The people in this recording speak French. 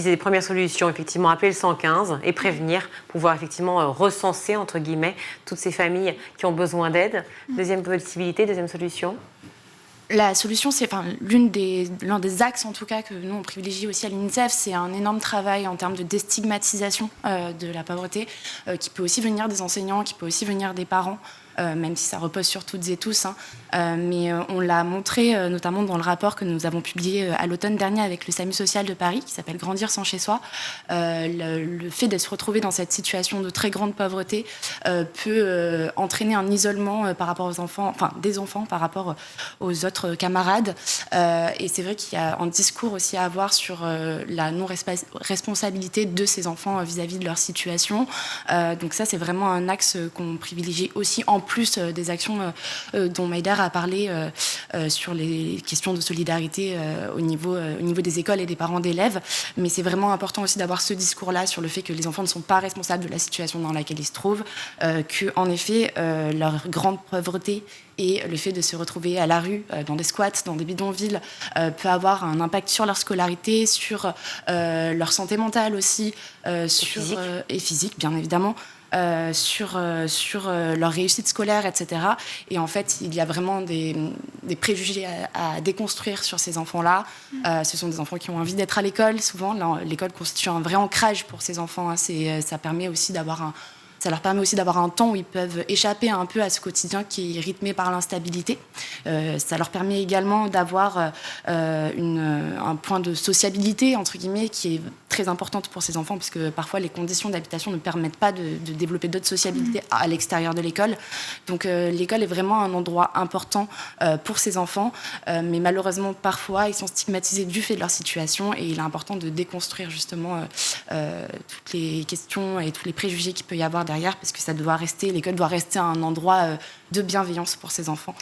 disait les premières solutions, effectivement, appeler le 115 et prévenir, pouvoir effectivement recenser, entre guillemets, toutes ces familles qui ont besoin d'aide. Deuxième possibilité, deuxième solution. La solution, c'est l'un des axes en tout cas que nous on privilégie aussi à l'UNICEF, c'est un énorme travail en termes de déstigmatisation de la pauvreté, qui peut aussi venir des enseignants, qui peut aussi venir des parents. Même si ça repose sur toutes et tous. Mais on l'a montré notamment dans le rapport que nous avons publié à l'automne dernier avec le SAMU social de Paris, qui s'appelle Grandir sans chez soi. Le fait de se retrouver dans cette situation de très grande pauvreté peut entraîner un isolement par rapport aux enfants, enfin des enfants par rapport aux autres camarades. Et c'est vrai qu'il y a un discours aussi à avoir sur la non-responsabilité de ces enfants vis-à-vis de leur situation. Donc ça, c'est vraiment un axe qu'on privilégie aussi en plus des actions dont Maïder a parlé sur les questions de solidarité au niveau des écoles et des parents d'élèves. Mais c'est vraiment important aussi d'avoir ce discours-là sur le fait que les enfants ne sont pas responsables de la situation dans laquelle ils se trouvent, qu'en effet, leur grande pauvreté et le fait de se retrouver à la rue, dans des squats, dans des bidonvilles, peut avoir un impact sur leur scolarité, sur leur santé mentale aussi, et physique, bien évidemment. Sur leur réussite scolaire, etc. Et en fait, il y a vraiment des préjugés à déconstruire sur ces enfants-là. Ce sont des enfants qui ont envie d'être à l'école. Souvent, l'école constitue un vrai ancrage pour ces enfants. Ça permet aussi ça leur permet aussi d'avoir un temps où ils peuvent échapper un peu à ce quotidien qui est rythmé par l'instabilité. Ça leur permet également d'avoir un point de sociabilité, entre guillemets, qui est très importante pour ces enfants, parce que parfois les conditions d'habitation ne permettent pas de développer d'autres sociabilités à l'extérieur de l'école. Donc l'école est vraiment un endroit important pour ces enfants, mais malheureusement parfois ils sont stigmatisés du fait de leur situation, et il est important de déconstruire justement toutes les questions et tous les préjugés qu'il peut y avoir derrière, parce que l'école doit rester un endroit de bienveillance pour ces enfants.